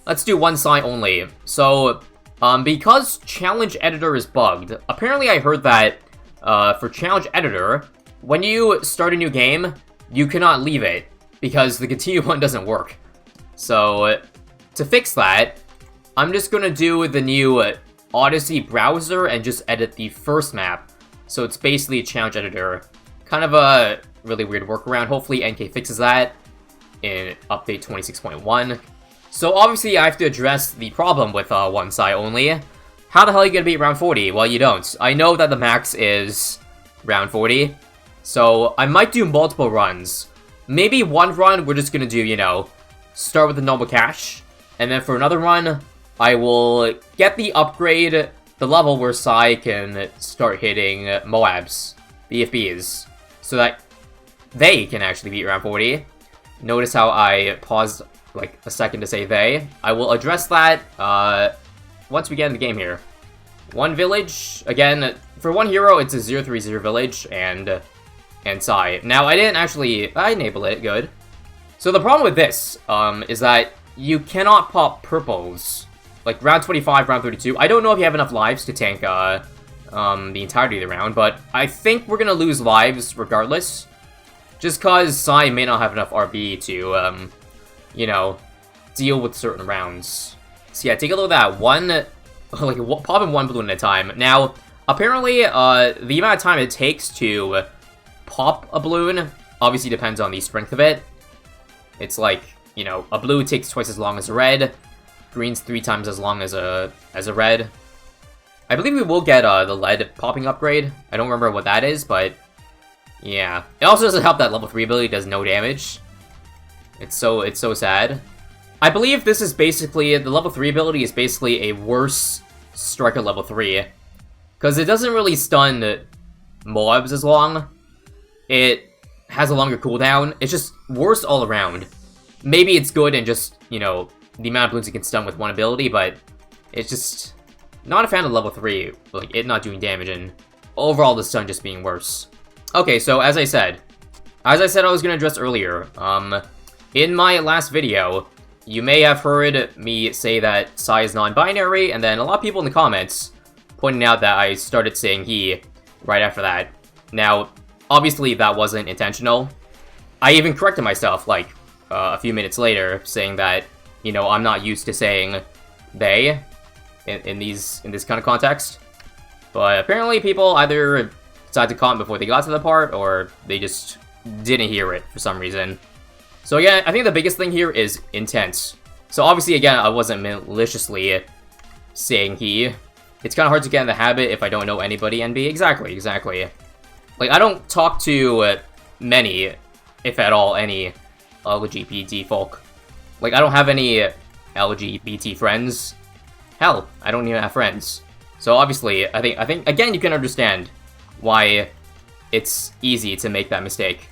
Let's do one Psy only. So, because Challenge Editor is bugged, apparently I heard that, for Challenge Editor, when you start a new game, you cannot leave it, because the continue one doesn't work. So, to fix that, I'm just gonna do the new Odyssey browser and just edit the first map. So it's basically a Challenge Editor. Kind of a really weird workaround. Hopefully NK fixes that in update 26.1. So obviously I have to address the problem with one Psy only. How the hell are you gonna beat round 40? Well, you don't. I know that the max is round 40, so I might do multiple runs. Maybe one run we're just gonna do, you know, start with the normal cash, and then for another run, I will get the upgrade, the level where Psy can start hitting Moabs, BFBs, so that they can actually beat round 40. Notice how I paused like a second to say they. I will address that once we get in the game here. One village, again, for one hero, it's a 030 village, and Psy. Now, I didn't actually, I enable it, good. So the problem with this, is that you cannot pop purples. Like, round 25, round 32. I don't know if you have enough lives to tank, the entirety of the round, but I think we're gonna lose lives regardless. Just cause Psy may not have enough RB to, you know, deal with certain rounds. So yeah, take a look at that. Popping one balloon at a time. Now, apparently, the amount of time it takes to pop a balloon obviously depends on the strength of it. It's like, you know, a blue takes twice as long as a red, green's 3 times as long as a red. I believe we will get the lead popping upgrade. I don't remember what that is, but yeah. It also doesn't help that level 3 ability does no damage. It's so sad. I believe this is basically, the level 3 ability is basically a worse Striker level 3. Because it doesn't really stun mobs as long. It has a longer cooldown. It's just worse all around. Maybe it's good and just, you know, the amount of balloons it can stun with one ability, but it's just not a fan of level 3, like it not doing damage and overall the stun just being worse. Okay, so as I said I was gonna address earlier, in my last video, you may have heard me say that Psy is non-binary, and then a lot of people in the comments pointing out that I started saying he right after that. Now, obviously that wasn't intentional. I even corrected myself, like, a few minutes later, saying that, you know, I'm not used to saying they in this kind of context. But apparently people either decided to comment before they got to the part, or they just didn't hear it for some reason. So again, I think the biggest thing here is intent. So obviously, again, I wasn't maliciously saying he. It's kind of hard to get in the habit if I don't know anybody NB. Exactly. Like, I don't talk to many, if at all, any LGBT folk. Like, I don't have any LGBT friends. Hell, I don't even have friends. So obviously, I think again, you can understand why it's easy to make that mistake.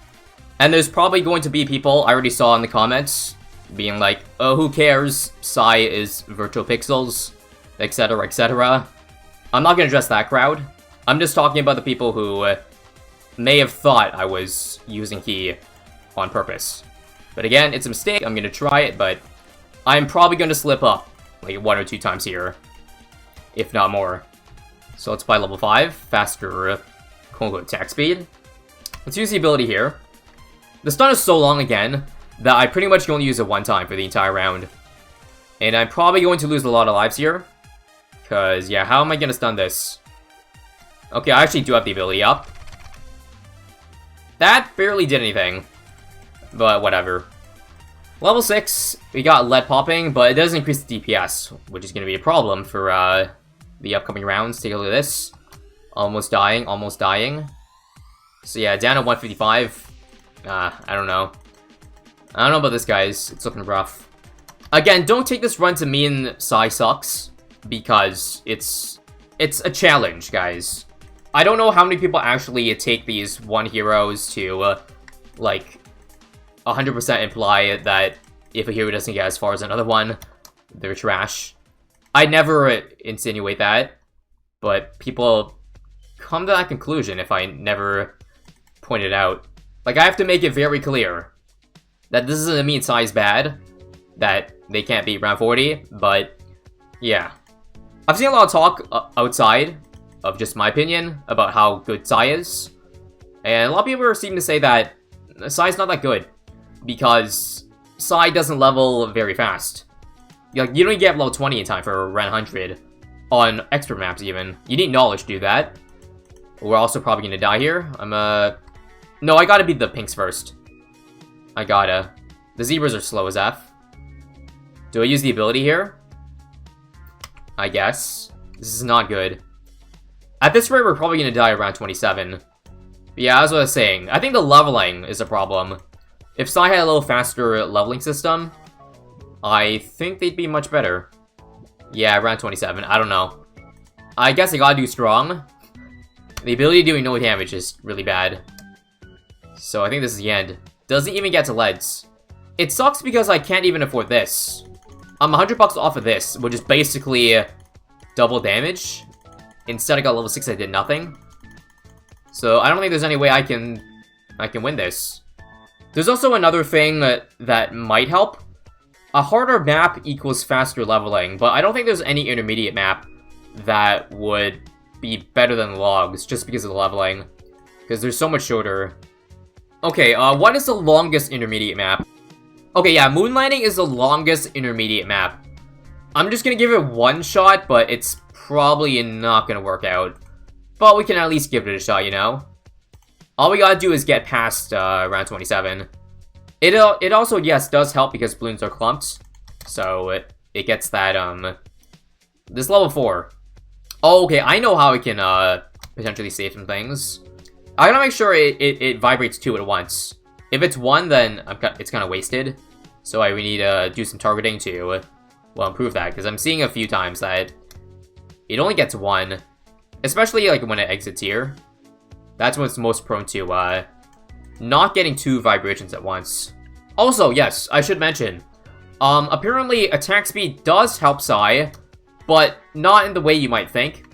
And there's probably going to be people, I already saw in the comments, being like, oh, who cares? Psy is virtual pixels, etc, etc. I'm not gonna address that crowd. I'm just talking about the people who may have thought I was using he on purpose. But again, it's a mistake, I'm gonna try it, but I'm probably gonna slip up like 1 or 2 times here, if not more. So let's buy level 5, faster quote-unquote attack speed. Let's use the ability here. The stun is so long again that I pretty much only use it 1 time for the entire round. And I'm probably going to lose a lot of lives here. Because, yeah, how am I going to stun this? Okay, I actually do have the ability up. That barely did anything. But whatever. Level 6, we got lead popping, but it does increase the DPS, which is going to be a problem for the upcoming rounds. Take a look at this. Almost dying. So yeah, down at 155. I don't know. I don't know about this, guys. It's looking rough. Again, don't take this run to mean Psy sucks, because it's a challenge, guys. I don't know how many people actually take these one heroes to, like, 100% imply that if a hero doesn't get as far as another one, they're trash. I never insinuate that, but people come to that conclusion if I never point it out. Like, I have to make it very clear that this doesn't mean Psy's bad, that they can't beat round 40, but yeah. I've seen a lot of talk outside of just my opinion about how good Psy is. And a lot of people seem to say that Psy's not that good, because Psy doesn't level very fast. Like, you don't get level 20 in time for round 100 on expert maps even. You need knowledge to do that. We're also probably gonna die here. No, I gotta beat the pinks first. I gotta. The zebras are slow as F. Do I use the ability here? I guess. This is not good. At this rate, we're probably gonna die around 27. But yeah, as I was saying, I think the leveling is a problem. If Psy had a little faster leveling system, I think they'd be much better. Yeah, around 27. I don't know. I guess I gotta do strong. The ability doing no damage is really bad. So I think this is the end. Doesn't even get to leads. It sucks because I can't even afford this. I'm 100 bucks off of this, which is basically double damage. Instead I got level 6, I did nothing. So I don't think there's any way I can win this. There's also another thing that might help. A harder map equals faster leveling, but I don't think there's any intermediate map that would be better than logs just because of the leveling. Because they're so much shorter. Okay, what is the longest intermediate map? Okay, yeah, Moon Landing is the longest intermediate map. I'm just gonna give it one shot, but it's probably not gonna work out. But we can at least give it a shot, you know? All we gotta do is get past round 27. It also, yes, does help because balloons are clumped. So it gets that, this level 4. Oh, okay, I know how we can potentially save some things. I gotta make sure it vibrates 2 at once. If it's 1, then it's kind of wasted. So we need to do some targeting to, well, improve that. Because I'm seeing a few times that it only gets 1. Especially, like, when it exits here. That's when it's most prone to, not getting 2 vibrations at once. Also, yes, I should mention. Apparently, attack speed does help Psy, but not in the way you might think.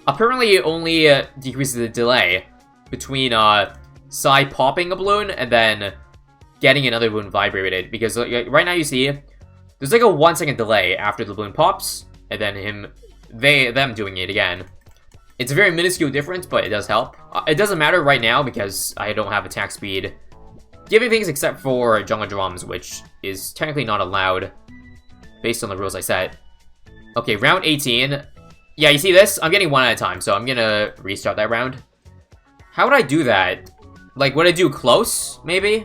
Apparently, it only decreases the delay between Psy popping a balloon and then getting another balloon vibrated. Because right now you see, there's like a 1-second delay after the balloon pops, and then them doing it again. It's a very minuscule difference, but it does help. It doesn't matter right now because I don't have attack speed giving things except for jungle drums, which is technically not allowed based on the rules I set. Okay, round 18. Yeah, you see this? I'm getting 1 at a time, so I'm gonna restart that round. How would I do that? Like, would I do close, maybe?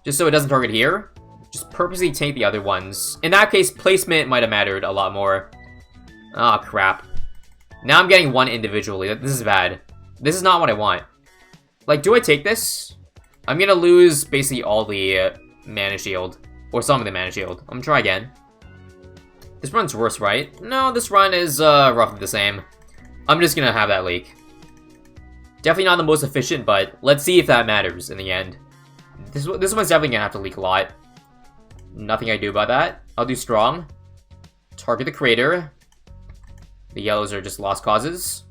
Just so it doesn't target here? Just purposely take the other ones. In that case, placement might have mattered a lot more. Ah, crap. Now I'm getting 1 individually. This is bad. This is not what I want. Like, do I take this? I'm gonna lose basically all the mana shield. Or some of the mana shield. I'm gonna try again. This run's worse, right? No, this run is roughly the same. I'm just gonna have that leak. Definitely not the most efficient, but let's see if that matters in the end. This one's definitely gonna have to leak a lot. Nothing I do about that. I'll do strong. Target the crater. The yellows are just lost causes.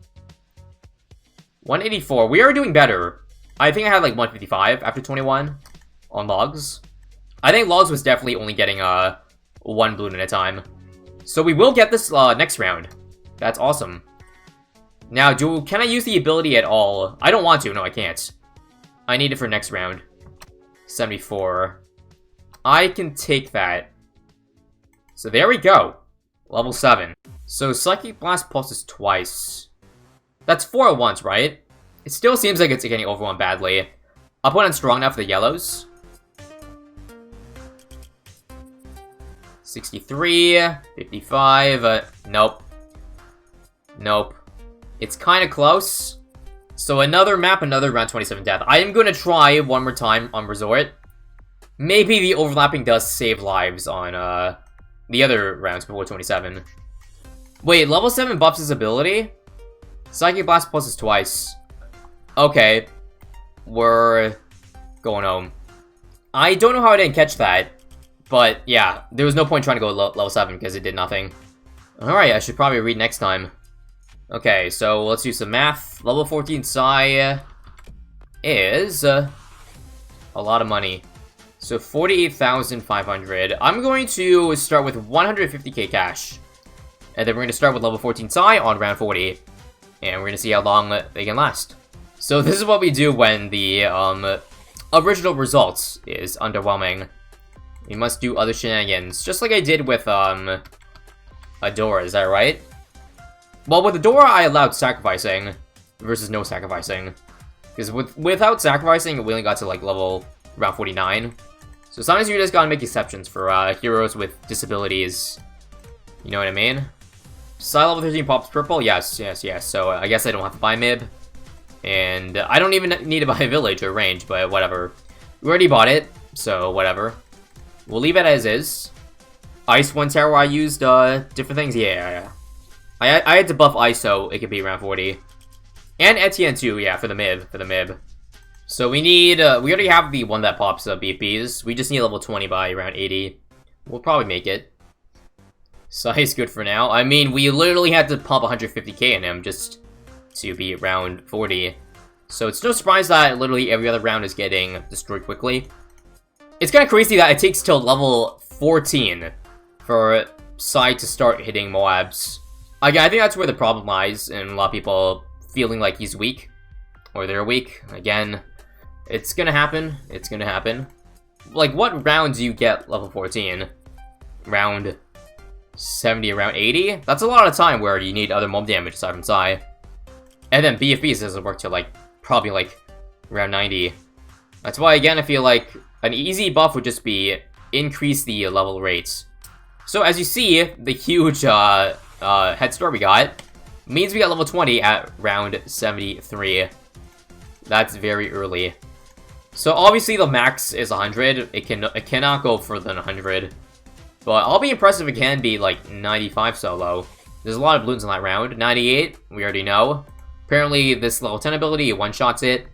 184. We are doing better. I think I had like 155 after 21 on logs. I think logs was definitely only getting 1 balloon at a time. So we will get this next round. That's awesome. Now, can I use the ability at all? I don't want to. No, I can't. I need it for next round. 74. I can take that. So there we go. Level 7. So Psychic Blast pulses twice. That's 4 at once, right? It still seems like it's getting overwhelmed badly. I'll put on strong enough for the yellows. 63, 55, nope. Nope. It's kind of close. So another map, another round 27 death. I am going to try one more time on Resort. Maybe the overlapping does save lives on the other rounds before 27. Wait, level 7 buffs his ability? Psychic Blast pulses twice. Okay. We're going home. I don't know how I didn't catch that. But yeah, there was no point trying to go level 7 because it did nothing. Alright, I should probably read next time. Okay, so let's do some math. Level 14 Psy is a lot of money. So 48,500. I'm going to start with 150k cash. And then we're going to start with level 14 Psy on round 40. And we're going to see how long they can last. So this is what we do when the original results is underwhelming. We must do other shenanigans, just like I did with Adora, is that right? Well, with Adora, I allowed sacrificing versus no sacrificing. Because without sacrificing, we only got to like level around 49. So sometimes you just gotta make exceptions for heroes with disabilities. You know what I mean? Psy level 13 pops purple? Yes, yes, yes. So I guess I don't have to buy Mib. And I don't even need to buy a village or range, but whatever. We already bought it, so whatever. We'll leave it as is. Ice 1 tower, I used different things. Yeah. I had to buff Ice so it could be around 40. And Etienne too, yeah, for the Mib. So we need, we already have the one that pops BPs. We just need level 20 by around 80. We'll probably make it. Psy is good for now. I mean, we literally had to pump 150k in him just to be around 40. So it's no surprise that literally every other round is getting destroyed quickly. It's kind of crazy that it takes till level 14 for Psy to start hitting Moabs. Again, I think that's where the problem lies, and a lot of people feeling like he's weak, or they're weak. Again, it's gonna happen. It's gonna happen. Like, what round do you get level 14? Round 70, around 80? That's a lot of time where you need other mob damage aside from Psy. And then BFBs doesn't work till, like, probably, like, around 90. That's why, again, I feel like an easy buff would just be increase the level rates. So, as you see, the huge head start we got means we got level 20 at round 73. That's very early. So, obviously, the max is 100. It cannot go further than 100. But I'll be impressed if it can be, like, 95 solo. There's a lot of balloons in that round. 98, we already know. Apparently, this level 10 ability one-shots it.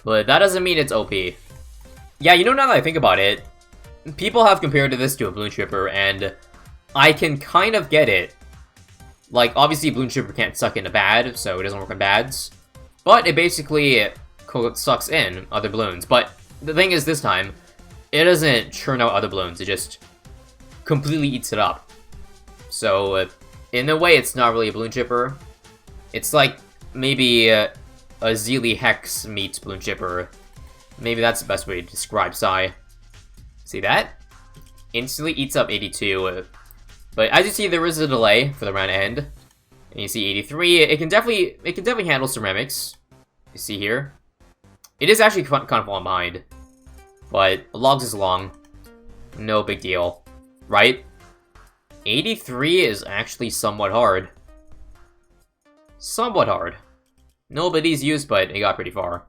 But that doesn't mean it's OP. Yeah, you know, now that I think about it, people have compared this to a Bloon Tripper, and I can kind of get it. Like, obviously, Bloon Tripper can't suck into bad, so it doesn't work on bads. But it basically sucks in other balloons. But the thing is, this time, it doesn't churn out other balloons. It just completely eats it up. So, in a way, it's not really a Bloon Tripper. It's like maybe a Zeely Hex meets Bloon Tripper. Maybe that's the best way to describe Psy. See that? Instantly eats up 82. But as you see, there is a delay for the round end. And you see 83. It can definitely handle ceramics. You see here. It is actually kind of falling behind. But logs is long. No big deal. Right? 83 is actually somewhat hard. Somewhat hard. Nobody's used, but it got pretty far.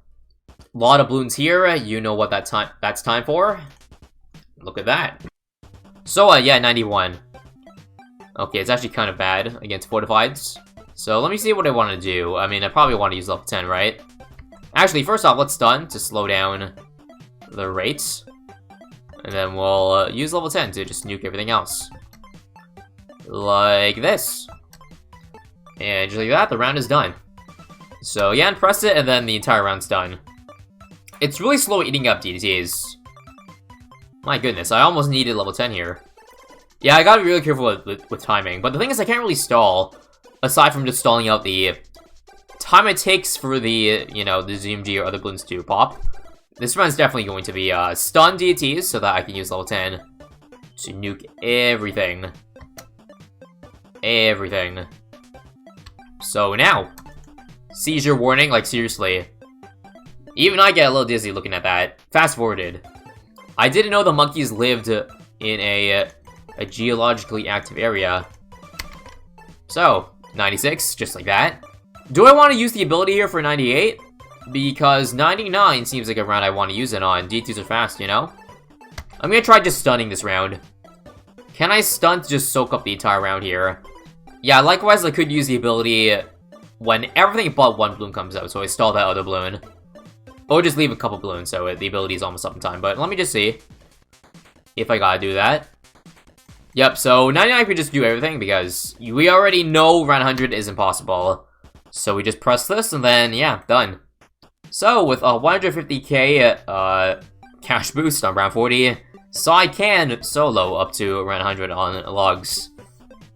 A lot of balloons here. You know what that's time for. Look at that. So, yeah, 91. Okay, it's actually kind of bad against fortifieds. So, let me see what I want to do. I mean, I probably want to use level 10, right? Actually, first off, let's stun to slow down the rates. And then we'll use level 10 to just nuke everything else. Like this. And just like that, the round is done. So, yeah, press it, and then the entire round's done. It's really slow eating up DTs. My goodness, I almost needed level 10 here. Yeah, I gotta be really careful with timing. But the thing is, I can't really stall, aside from just stalling out the time it takes for the, you know, the ZMG or other balloons to pop. This round's definitely going to be stun DTs, so that I can use level 10 to nuke everything. Everything. So now, seizure warning, like seriously. Even I get a little dizzy looking at that. Fast forwarded. I didn't know the monkeys lived in a geologically active area. So, 96, just like that. Do I want to use the ability here for 98? Because 99 seems like a round I want to use it on. D2s are fast, you know? I'm gonna try just stunning this round. Can I stun to just soak up the entire round here? Yeah, likewise, I could use the ability when everything but one balloon comes out, so I stall that other balloon. Or just leave a couple balloons, so the ability is almost up in time. But let me just see if I gotta do that. Yep, so 99 could just do everything, because we already know round 100 is impossible. So we just press this, and then, yeah, done. So, with 150k Cash boost on round 40. So I can solo up to around 100 on logs.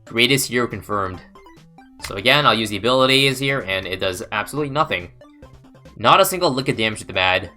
Greatest hero confirmed. So again, I'll use the abilities here, and it does absolutely nothing. Not a single lick of damage to the bad.